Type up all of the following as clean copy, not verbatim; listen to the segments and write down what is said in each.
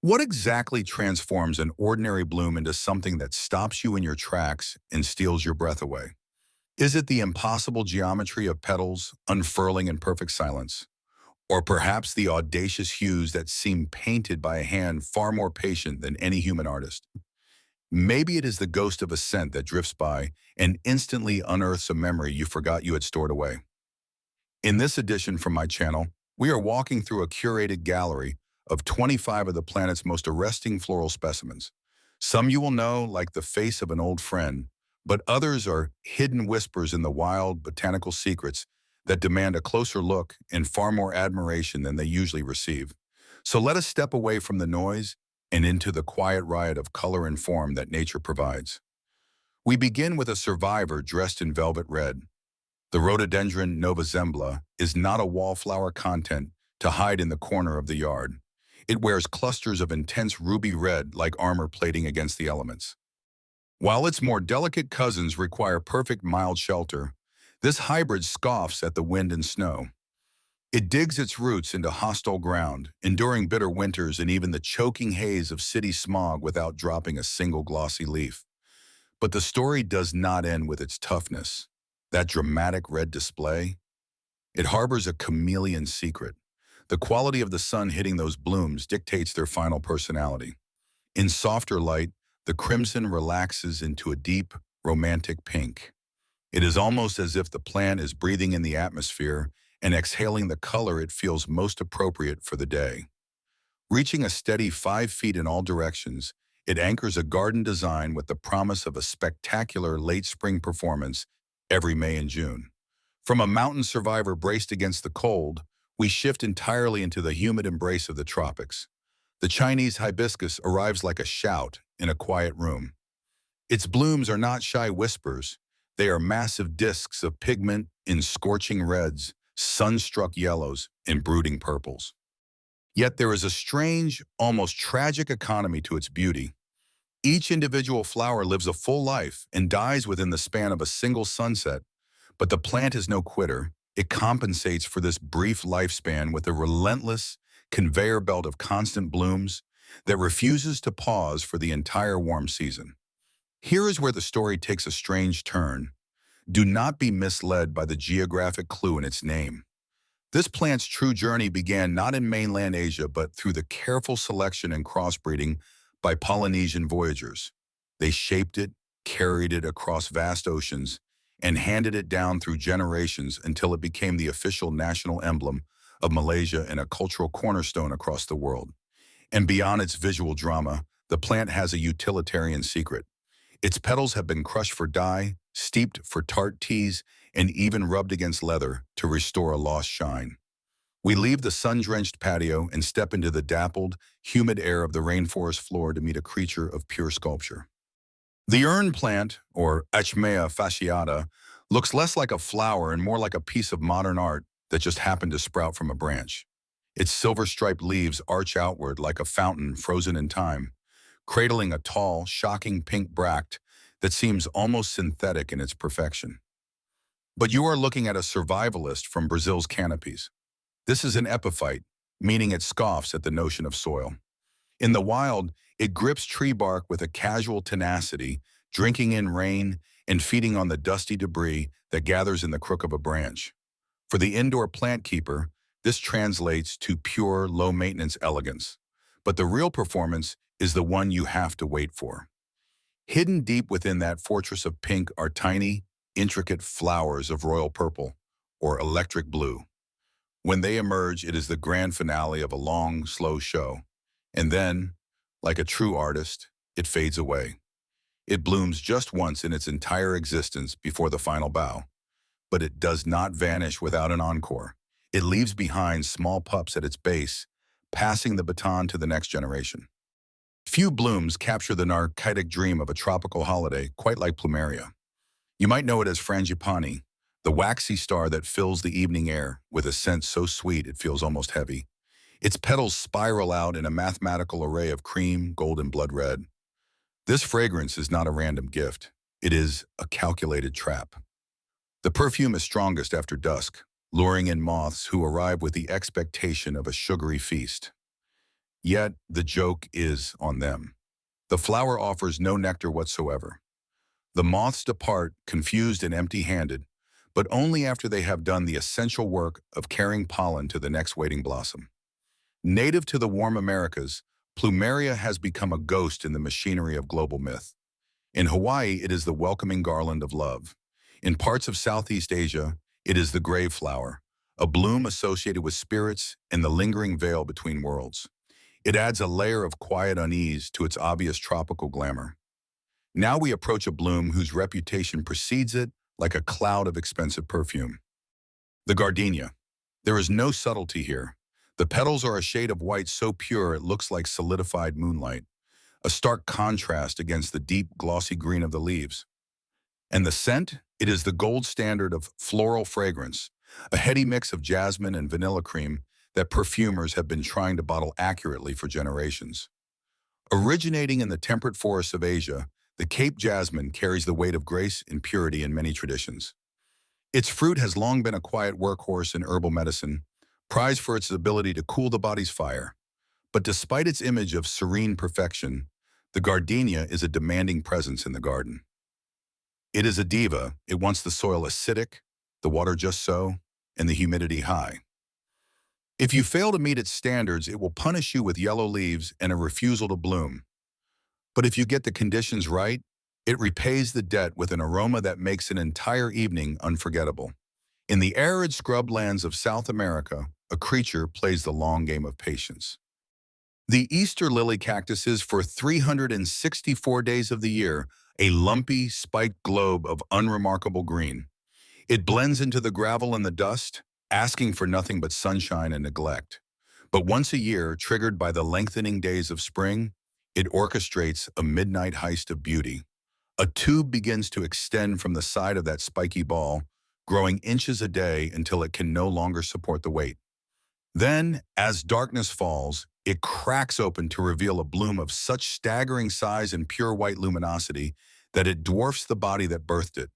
What exactly transforms an ordinary bloom into something that stops you in your tracks and steals your breath away? Is it the impossible geometry of petals unfurling in perfect silence? Or perhaps the audacious hues that seem painted by a hand far more patient than any human artist? Maybe it is the ghost of a scent that drifts by and instantly unearths a memory you forgot you had stored away. In this edition from my channel, we are walking through a curated gallery of 25 of the planet's most arresting floral specimens. Some you will know like the face of an old friend, but others are hidden whispers in the wild botanical secrets that demand a closer look and far more admiration than they usually receive. So let us step away from the noise and into the quiet riot of color and form that nature provides. We begin with a survivor dressed in velvet red. The rhododendron novazembla is not a wallflower content to hide in the corner of the yard. It wears clusters of intense ruby red like armor plating against the elements. While its more delicate cousins require perfect mild shelter, this hybrid scoffs at the wind and snow. It digs its roots into hostile ground, enduring bitter winters and even the choking haze of city smog without dropping a single glossy leaf. But the story does not end with its toughness. That dramatic red display, it harbors a chameleon secret. The quality of the sun hitting those blooms dictates their final personality. In softer light, the crimson relaxes into a deep, romantic pink. It is almost as if the plant is breathing in the atmosphere and exhaling the color it feels most appropriate for the day. Reaching a steady 5 feet in all directions, it anchors a garden design with the promise of a spectacular late spring performance every May and June. From a mountain survivor braced against the cold, we shift entirely into the humid embrace of the tropics. The Chinese hibiscus arrives like a shout in a quiet room. Its blooms are not shy whispers. They are massive discs of pigment in scorching reds, sunstruck yellows, and brooding purples. Yet there is a strange, almost tragic economy to its beauty. Each individual flower lives a full life and dies within the span of a single sunset, but the plant is no quitter. It compensates for this brief lifespan with a relentless conveyor belt of constant blooms that refuses to pause for the entire warm season. Here is where the story takes a strange turn. Do not be misled by the geographic clue in its name. This plant's true journey began not in mainland Asia, but through the careful selection and crossbreeding by Polynesian voyagers. They shaped it, carried it across vast oceans, and handed it down through generations until it became the official national emblem of Malaysia and a cultural cornerstone across the world. And beyond its visual drama, the plant has a utilitarian secret. Its petals have been crushed for dye, steeped for tart teas, and even rubbed against leather to restore a lost shine. We leave the sun-drenched patio and step into the dappled, humid air of the rainforest floor to meet a creature of pure sculpture. The urn plant, or Achmea fasciata, looks less like a flower and more like a piece of modern art that just happened to sprout from a branch. Its silver-striped leaves arch outward like a fountain frozen in time, cradling a tall, shocking pink bract that seems almost synthetic in its perfection. But you are looking at a survivalist from Brazil's canopies. This is an epiphyte, meaning it scoffs at the notion of soil. In the wild, it grips tree bark with a casual tenacity, drinking in rain and feeding on the dusty debris that gathers in the crook of a branch. For the indoor plant keeper, this translates to pure, low-maintenance elegance. But the real performance is the one you have to wait for. Hidden deep within that fortress of pink are tiny, intricate flowers of royal purple, or electric blue. When they emerge, it is the grand finale of a long, slow show. And then, like a true artist, it fades away. It blooms just once in its entire existence before the final bow. But it does not vanish without an encore. It leaves behind small pups at its base, passing the baton to the next generation. Few blooms capture the narcotic dream of a tropical holiday quite like plumeria. You might know it as frangipani, the waxy star that fills the evening air with a scent so sweet it feels almost heavy. Its petals spiral out in a mathematical array of cream, gold, and blood red. This fragrance is not a random gift. It is a calculated trap. The perfume is strongest after dusk, luring in moths who arrive with the expectation of a sugary feast. Yet, the joke is on them. The flower offers no nectar whatsoever. The moths depart, confused and empty-handed, but only after they have done the essential work of carrying pollen to the next waiting blossom. Native to the warm Americas, plumeria has become a ghost in the machinery of global myth. In Hawaii, it is the welcoming garland of love. In parts of Southeast Asia, it is the grave flower, a bloom associated with spirits and the lingering veil between worlds. It adds a layer of quiet unease to its obvious tropical glamour. Now we approach a bloom whose reputation precedes it like a cloud of expensive perfume. The gardenia. There is no subtlety here. The petals are a shade of white so pure it looks like solidified moonlight, a stark contrast against the deep, glossy green of the leaves. And the scent? It is the gold standard of floral fragrance, a heady mix of jasmine and vanilla cream that perfumers have been trying to bottle accurately for generations. Originating in the temperate forests of Asia, the Cape jasmine carries the weight of grace and purity in many traditions. Its fruit has long been a quiet workhorse in herbal medicine, prized for its ability to cool the body's fire. But despite its image of serene perfection, the gardenia is a demanding presence in the garden. It is a diva. It wants the soil acidic, the water just so, and the humidity high. If you fail to meet its standards, it will punish you with yellow leaves and a refusal to bloom. But if you get the conditions right, it repays the debt with an aroma that makes an entire evening unforgettable. In the arid scrublands of South America, a creature plays the long game of patience. The Easter lily cactus is for 364 days of the year a lumpy, spiked globe of unremarkable green. It blends into the gravel and the dust, asking for nothing but sunshine and neglect. But once a year, triggered by the lengthening days of spring, it orchestrates a midnight heist of beauty. A tube begins to extend from the side of that spiky ball, growing inches a day until it can no longer support the weight. Then, as darkness falls, it cracks open to reveal a bloom of such staggering size and pure white luminosity that it dwarfs the body that birthed it.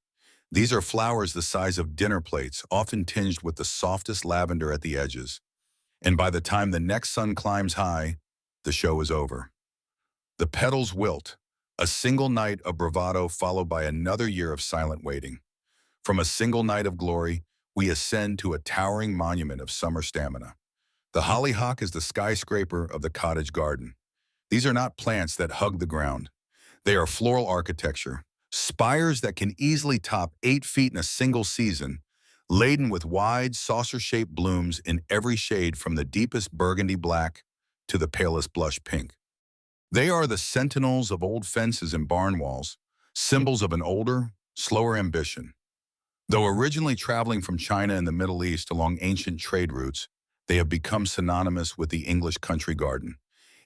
These are flowers the size of dinner plates, often tinged with the softest lavender at the edges. And by the time the next sun climbs high, the show is over. The petals wilt, a single night of bravado followed by another year of silent waiting. From a single night of glory, we ascend to a towering monument of summer stamina. The hollyhock is the skyscraper of the cottage garden. These are not plants that hug the ground. They are floral architecture, spires that can easily top 8 feet in a single season, laden with wide, saucer-shaped blooms in every shade from the deepest burgundy black to the palest blush pink. They are the sentinels of old fences and barn walls, symbols of an older, slower ambition. Though originally traveling from China and the Middle East along ancient trade routes, they have become synonymous with the English country garden.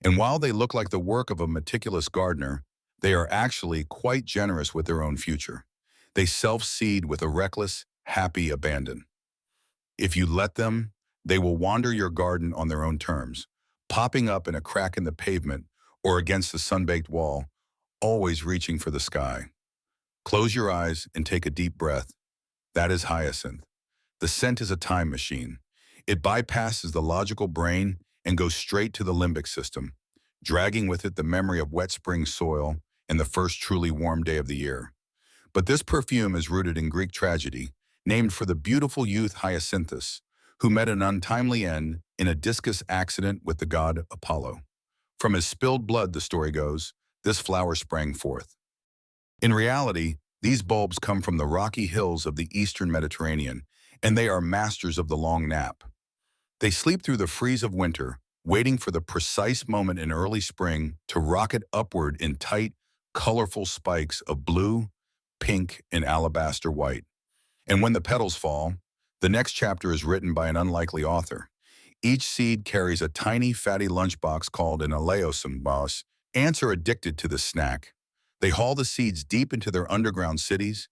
And while they look like the work of a meticulous gardener, they are actually quite generous with their own future. They self-seed with a reckless, happy abandon. If you let them, they will wander your garden on their own terms, popping up in a crack in the pavement or against the sun-baked wall, always reaching for the sky. Close your eyes and take a deep breath. That is hyacinth. The scent is a time machine. It bypasses the logical brain and goes straight to the limbic system, dragging with it the memory of wet spring soil and the first truly warm day of the year. But this perfume is rooted in Greek tragedy, named for the beautiful youth Hyacinthus, who met an untimely end in a discus accident with the god Apollo. From his spilled blood, the story goes, this flower sprang forth. In reality, these bulbs come from the rocky hills of the eastern Mediterranean, and they are masters of the long nap. They sleep through the freeze of winter, waiting for the precise moment in early spring to rocket upward in tight, colorful spikes of blue, pink, and alabaster white. And when the petals fall, the next chapter is written by an unlikely author. Each seed carries a tiny, fatty lunchbox called an eleosymbos. Ants are addicted to this snack. They haul the seeds deep into their underground cities,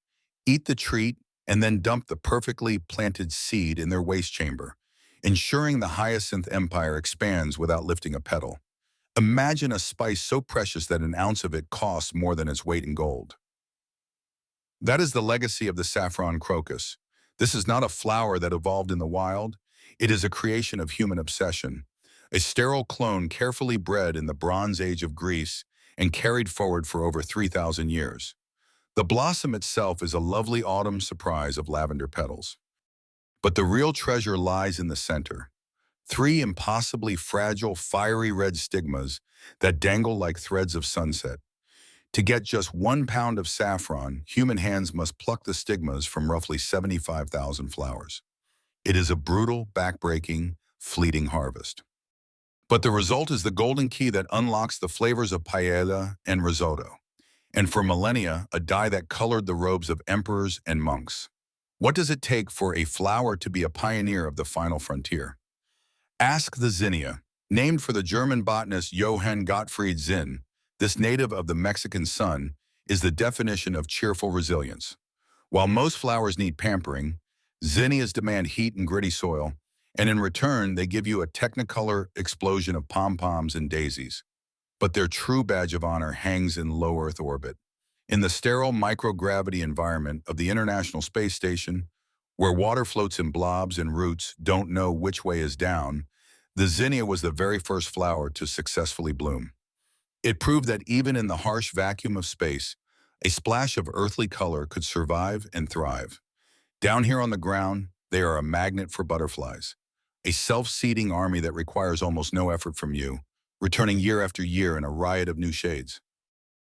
eat the treat, and then dump the perfectly planted seed in their waste chamber, ensuring the hyacinth empire expands without lifting a petal. Imagine a spice so precious that an ounce of it costs more than its weight in gold. That is the legacy of the saffron crocus. This is not a flower that evolved in the wild. It is a creation of human obsession, a sterile clone carefully bred in the Bronze Age of Greece and carried forward for over 3,000 years. The blossom itself is a lovely autumn surprise of lavender petals. But the real treasure lies in the center. Three impossibly fragile, fiery red stigmas that dangle like threads of sunset. To get just 1 pound of saffron, human hands must pluck the stigmas from roughly 75,000 flowers. It is a brutal, backbreaking, fleeting harvest. But the result is the golden key that unlocks the flavors of paella and risotto, and for millennia, a dye that colored the robes of emperors and monks. What does it take for a flower to be a pioneer of the final frontier? Ask the zinnia. Named for the German botanist Johann Gottfried Zinn, this native of the Mexican sun is the definition of cheerful resilience. While most flowers need pampering, zinnias demand heat and gritty soil, and in return, they give you a technicolor explosion of pom-poms and daisies. But their true badge of honor hangs in low Earth orbit. In the sterile microgravity environment of the International Space Station, where water floats in blobs and roots don't know which way is down, the zinnia was the very first flower to successfully bloom. It proved that even in the harsh vacuum of space, a splash of earthly color could survive and thrive. Down here on the ground, they are a magnet for butterflies, a self-seeding army that requires almost no effort from you, returning year after year in a riot of new shades.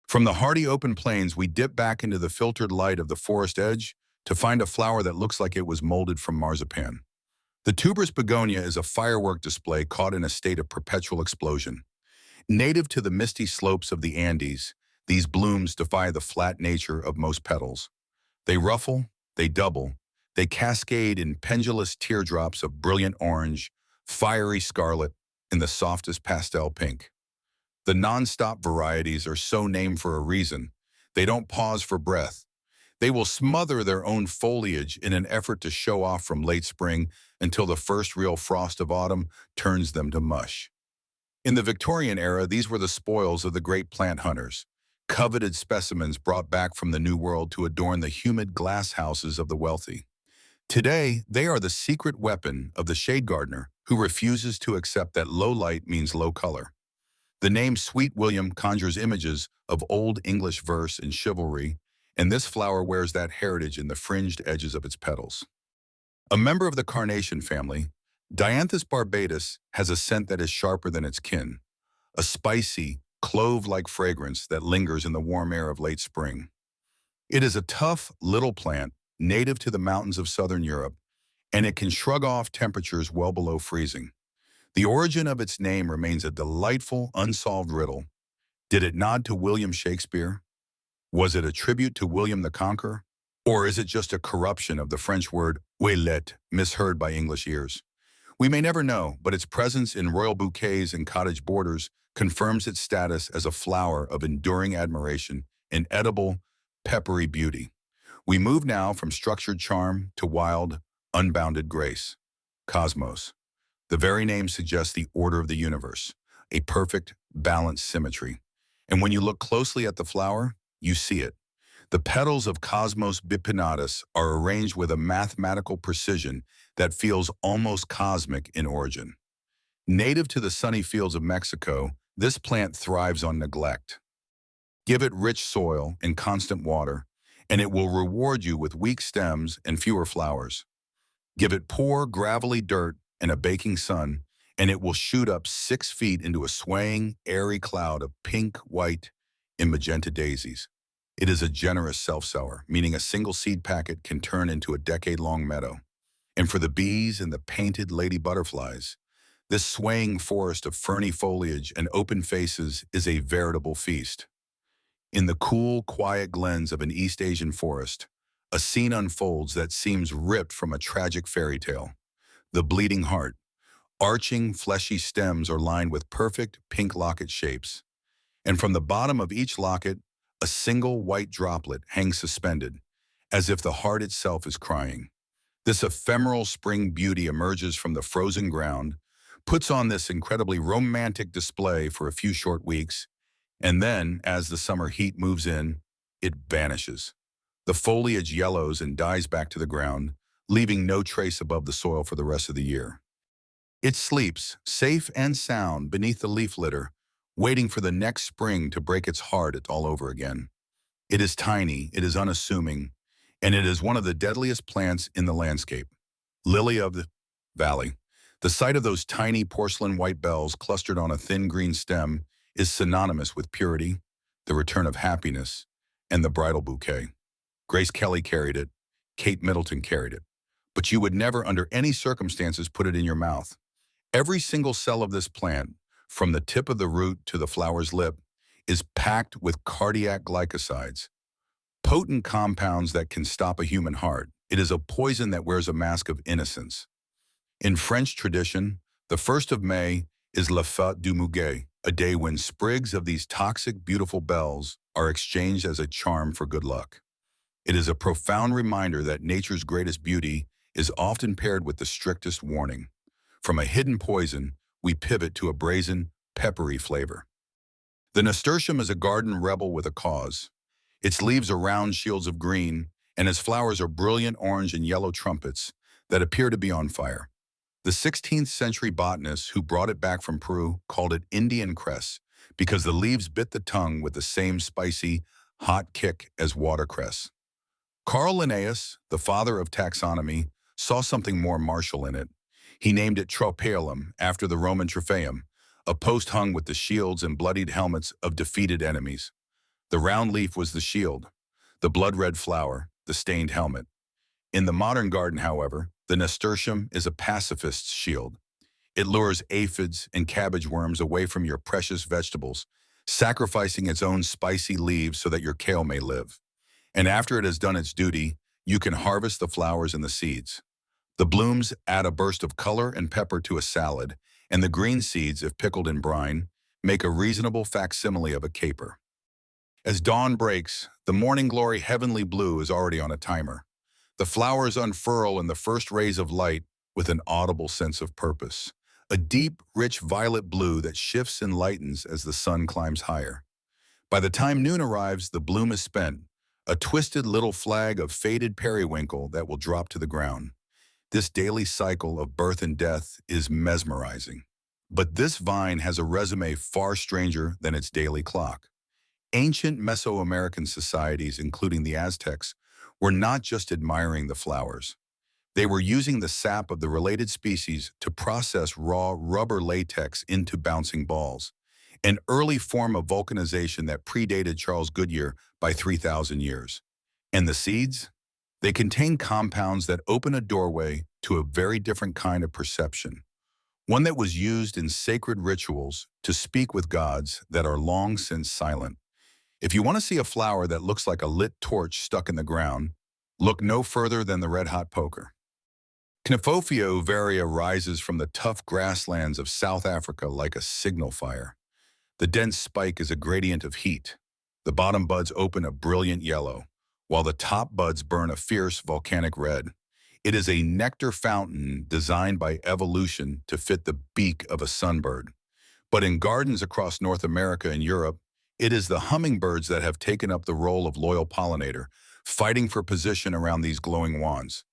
From the hardy open plains, we dip back into the filtered light of the forest edge to find a flower that looks like it was molded from marzipan. The tuberous begonia is a firework display caught in a state of perpetual explosion. Native to the misty slopes of the Andes, these blooms defy the flat nature of most petals. They ruffle, they double, they cascade in pendulous teardrops of brilliant orange, fiery scarlet, and the softest pastel pink. The non-stop varieties are so named for a reason. They don't pause for breath. They will smother their own foliage in an effort to show off from late spring until the first real frost of autumn turns them to mush. In the Victorian era, these were the spoils of the great plant hunters, coveted specimens brought back from the New World to adorn the humid glass houses of the wealthy. Today, they are the secret weapon of the shade gardener who refuses to accept that low light means low color. The name Sweet William conjures images of Old English verse and chivalry, and this flower wears that heritage in the fringed edges of its petals. A member of the carnation family, Dianthus barbatus has a scent that is sharper than its kin, a spicy, clove-like fragrance that lingers in the warm air of late spring. It is a tough, little plant native to the mountains of southern Europe, and it can shrug off temperatures well below freezing. The origin of its name remains a delightful, unsolved riddle. Did it nod to William Shakespeare? Was it a tribute to William the Conqueror? Or is it just a corruption of the French word ouellet, misheard by English ears? We may never know, but its presence in royal bouquets and cottage borders confirms its status as a flower of enduring admiration and edible, peppery beauty. We move now from structured charm to wild, unbounded grace. Cosmos. The very name suggests the order of the universe, a perfect, balanced symmetry. And when you look closely at the flower, you see it. The petals of Cosmos bipinnatus are arranged with a mathematical precision that feels almost cosmic in origin. Native to the sunny fields of Mexico, this plant thrives on neglect. Give it rich soil and constant water, and it will reward you with weak stems and fewer flowers. Give it poor, gravelly dirt and a baking sun, and it will shoot up 6 feet into a swaying, airy cloud of pink, white, and magenta daisies. It is a generous self-sower, meaning a single seed packet can turn into a decade-long meadow. And for the bees and the painted lady butterflies, this swaying forest of ferny foliage and open faces is a veritable feast. In the cool, quiet glens of an East Asian forest, a scene unfolds that seems ripped from a tragic fairy tale. The bleeding heart. Arching, fleshy stems are lined with perfect pink locket shapes. And from the bottom of each locket, a single white droplet hangs suspended, as if the heart itself is crying. This ephemeral spring beauty emerges from the frozen ground, puts on this incredibly romantic display for a few short weeks, and then, as the summer heat moves in, it vanishes. The foliage yellows and dies back to the ground, leaving no trace above the soil for the rest of the year. It sleeps, safe and sound, beneath the leaf litter, waiting for the next spring to break its heart all over again. It is tiny, it is unassuming, and it is one of the deadliest plants in the landscape. Lily of the Valley. The sight of those tiny porcelain white bells clustered on a thin green stem is synonymous with purity, the return of happiness, and the bridal bouquet. Grace Kelly carried it, Kate Middleton carried it, but you would never under any circumstances put it in your mouth. Every single cell of this plant, from the tip of the root to the flower's lip, is packed with cardiac glycosides, potent compounds that can stop a human heart. It is a poison that wears a mask of innocence. In French tradition, the 1st of May is La Fête du Muguet, a day when sprigs of these toxic, beautiful bells are exchanged as a charm for good luck. It is a profound reminder that nature's greatest beauty is often paired with the strictest warning. From a hidden poison, we pivot to a brazen, peppery flavor. The nasturtium is a garden rebel with a cause. Its leaves are round shields of green, and its flowers are brilliant orange and yellow trumpets that appear to be on fire. The 16th century botanists who brought it back from Peru called it Indian cress because the leaves bit the tongue with the same spicy, hot kick as watercress. Carl Linnaeus, the father of taxonomy, saw something more martial in it. He named it Tropæolum after the Roman Trophaeum, a post hung with the shields and bloodied helmets of defeated enemies. The round leaf was the shield, the blood-red flower, the stained helmet. In the modern garden, however, the nasturtium is a pacifist's shield. It lures aphids and cabbage worms away from your precious vegetables, sacrificing its own spicy leaves so that your kale may live. And after it has done its duty, you can harvest the flowers and the seeds. The blooms add a burst of color and pepper to a salad, and the green seeds, if pickled in brine, make a reasonable facsimile of a caper. As dawn breaks, the morning glory heavenly blue is already on a timer. The flowers unfurl in the first rays of light with an audible sense of purpose, a deep, rich violet blue that shifts and lightens as the sun climbs higher. By the time noon arrives, the bloom is spent, a twisted little flag of faded periwinkle that will drop to the ground. This daily cycle of birth and death is mesmerizing. But this vine has a resume far stranger than its daily clock. Ancient Mesoamerican societies, including the Aztecs, were not just admiring the flowers. They were using the sap of the related species to process raw rubber latex into bouncing balls, an early form of vulcanization that predated Charles Goodyear by 3,000 years. And the seeds? They contain compounds that open a doorway to a very different kind of perception, one that was used in sacred rituals to speak with gods that are long since silent. If you want to see a flower that looks like a lit torch stuck in the ground, look no further than the red-hot poker. Kniphofia uvaria rises from the tough grasslands of South Africa like a signal fire. The dense spike is a gradient of heat. The bottom buds open a brilliant yellow, while the top buds burn a fierce volcanic red. It is a nectar fountain designed by evolution to fit the beak of a sunbird. But in gardens across North America and Europe, it is the hummingbirds that have taken up the role of loyal pollinator, fighting for position around these glowing wands.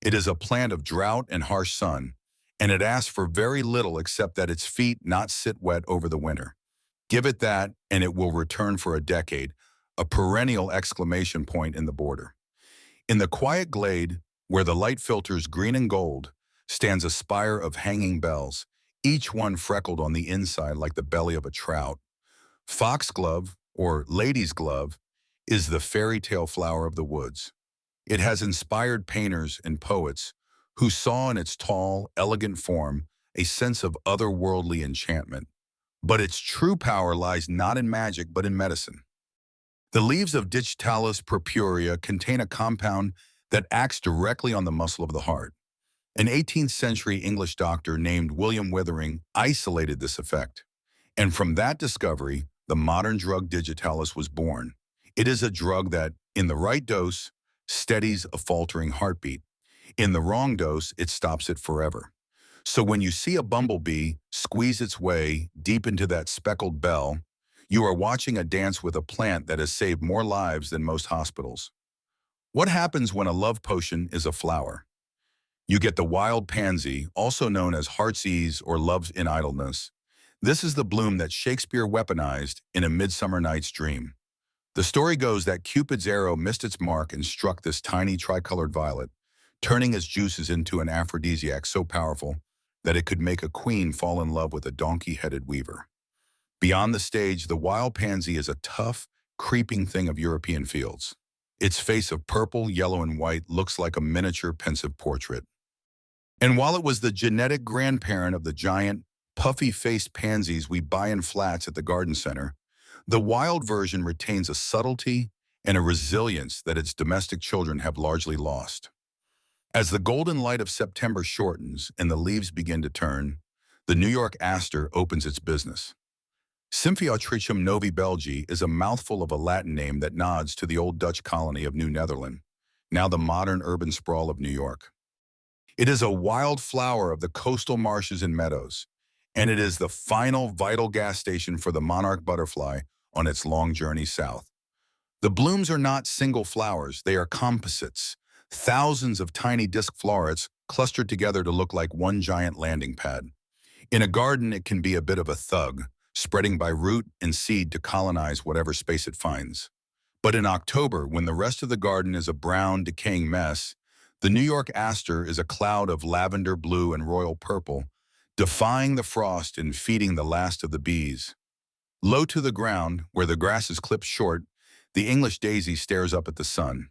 It is a plant of drought and harsh sun, and it asks for very little except that its feet not sit wet over the winter. Give it that, and it will return for a decade, a perennial exclamation point in the border. In the quiet glade, where the light filters green and gold, stands a spire of hanging bells, each one freckled on the inside like the belly of a trout. Foxglove, or lady's glove, is the fairy tale flower of the woods. It has inspired painters and poets who saw in its tall, elegant form a sense of otherworldly enchantment. But its true power lies not in magic but in medicine. The leaves of Digitalis purpurea contain a compound that acts directly on the muscle of the heart. An 18th century English doctor named William Withering isolated this effect. And from that discovery, the modern drug Digitalis was born. It is a drug that, in the right dose, steadies a faltering heartbeat. In the wrong dose, it stops it forever. So when you see a bumblebee squeeze its way deep into that speckled bell, you are watching a dance with a plant that has saved more lives than most hospitals. What happens when a love potion is a flower? You get the wild pansy, also known as heart's ease or love in idleness. This is the bloom that Shakespeare weaponized in A Midsummer Night's Dream. The story goes that Cupid's arrow missed its mark and struck this tiny tricolored violet, turning its juices into an aphrodisiac so powerful that it could make a queen fall in love with a donkey-headed weaver. Beyond the stage, the wild pansy is a tough, creeping thing of European fields. Its face of purple, yellow, and white looks like a miniature pensive portrait. And while it was the genetic grandparent of the giant, puffy-faced pansies we buy in flats at the garden center, the wild version retains a subtlety and a resilience that its domestic children have largely lost. As the golden light of September shortens and the leaves begin to turn, the New York aster opens its business. Symphyotrichum novi Belgi is a mouthful of a Latin name that nods to the old Dutch colony of New Netherland, now the modern urban sprawl of New York. It is a wild flower of the coastal marshes and meadows, and it is the final vital gas station for the monarch butterfly on its long journey south. The blooms are not single flowers, they are composites, thousands of tiny disc florets clustered together to look like one giant landing pad. In a garden, it can be a bit of a thug, spreading by root and seed to colonize whatever space it finds. But in October, when the rest of the garden is a brown, decaying mess, the New York aster is a cloud of lavender blue and royal purple, defying the frost and feeding the last of the bees. Low to the ground, where the grass is clipped short, the English daisy stares up at the sun.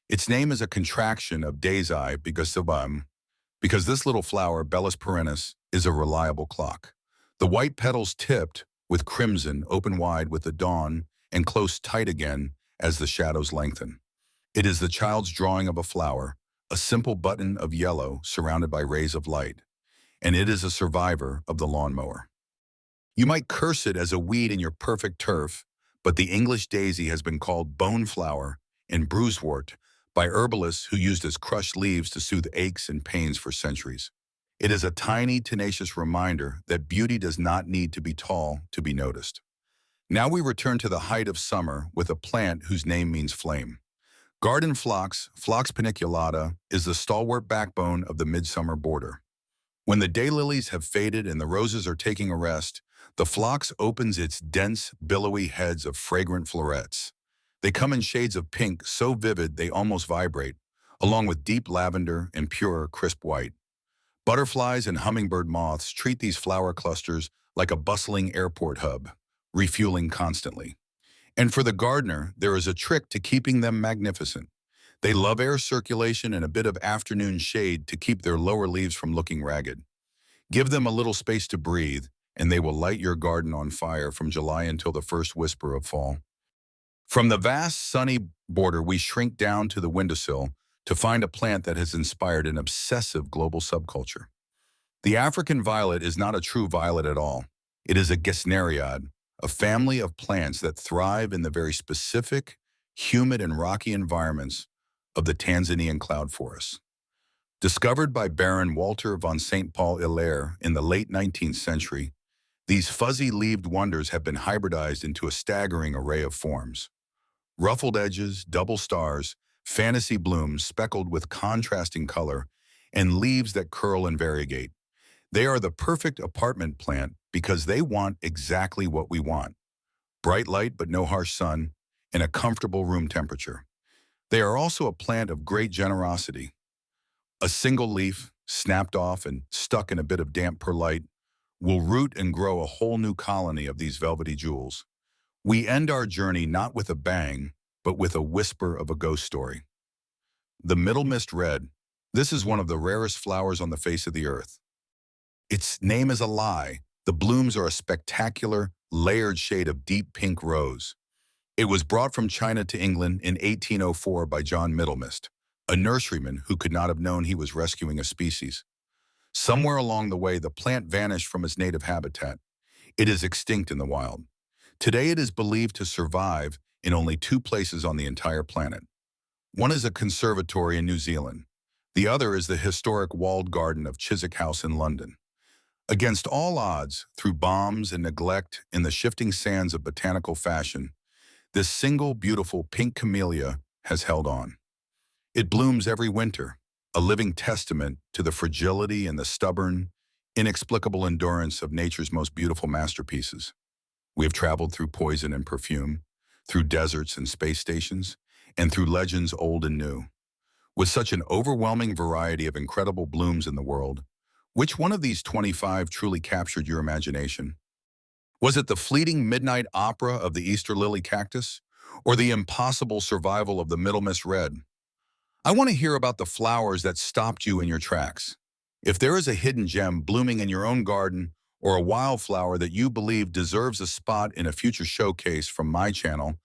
Its name is a contraction of daisy because this little flower, Bellis perennis, is a reliable clock. The white petals tipped with crimson open wide with the dawn and close tight again as the shadows lengthen. It is the child's drawing of a flower, a simple button of yellow surrounded by rays of light, and it is a survivor of the lawnmower. You might curse it as a weed in your perfect turf, but the English daisy has been called bone flower and bruisewort by herbalists who used its crushed leaves to soothe aches and pains for centuries. It is a tiny, tenacious reminder that beauty does not need to be tall to be noticed. Now we return to the height of summer with a plant whose name means flame. Garden phlox, Phlox paniculata, is the stalwart backbone of the midsummer border. When the daylilies have faded and the roses are taking a rest, the phlox opens its dense, billowy heads of fragrant florets. They come in shades of pink so vivid they almost vibrate, along with deep lavender and pure, crisp white. Butterflies and hummingbird moths treat these flower clusters like a bustling airport hub, refueling constantly. And for the gardener, there is a trick to keeping them magnificent. They love air circulation and a bit of afternoon shade to keep their lower leaves from looking ragged. Give them a little space to breathe, and they will light your garden on fire from July until the first whisper of fall. From the vast, sunny border, we shrink down to the windowsill to find a plant that has inspired an obsessive global subculture. The African violet is not a true violet at all. It is a Gesneriad, a family of plants that thrive in the very specific, humid and rocky environments of the Tanzanian cloud forests. Discovered by Baron Walter von St. Paul Hilaire in the late 19th century, these fuzzy-leaved wonders have been hybridized into a staggering array of forms. Ruffled edges, double stars, fantasy blooms speckled with contrasting color, and leaves that curl and variegate. They are the perfect apartment plant because they want exactly what we want: bright light but no harsh sun, and a comfortable room temperature. They are also a plant of great generosity. A single leaf, snapped off and stuck in a bit of damp perlite, will root and grow a whole new colony of these velvety jewels. We end our journey not with a bang, but with a whisper of a ghost story. The Middle Mist Red. This is one of the rarest flowers on the face of the earth. Its name is a lie. The blooms are a spectacular, layered shade of deep pink rose. It was brought from China to England in 1804 by John Middlemist, a nurseryman who could not have known he was rescuing a species. Somewhere along the way, the plant vanished from its native habitat. It is extinct in the wild. Today, it is believed to survive in only 2 places on the entire planet. One is a conservatory in New Zealand. The other is the historic walled garden of Chiswick House in London. Against all odds, through bombs and neglect in the shifting sands of botanical fashion, this single beautiful pink camellia has held on. It blooms every winter, a living testament to the fragility and the stubborn, inexplicable endurance of nature's most beautiful masterpieces. We have traveled through poison and perfume, through deserts and space stations, and through legends old and new. With such an overwhelming variety of incredible blooms in the world, which one of these 25 truly captured your imagination? Was it the fleeting midnight opera of the Easter lily cactus, or the impossible survival of the Middlemas red? I want to hear about the flowers that stopped you in your tracks. If there is a hidden gem blooming in your own garden, or a wildflower that you believe deserves a spot in a future showcase from my channel,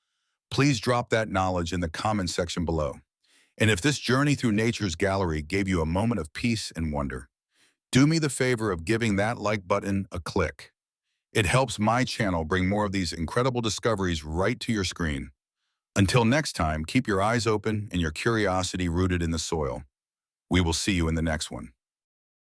please drop that knowledge in the comment section below. And if this journey through nature's gallery gave you a moment of peace and wonder, do me the favor of giving that like button a click. It helps my channel bring more of these incredible discoveries right to your screen. Until next time, keep your eyes open and your curiosity rooted in the soil. We will see you in the next one.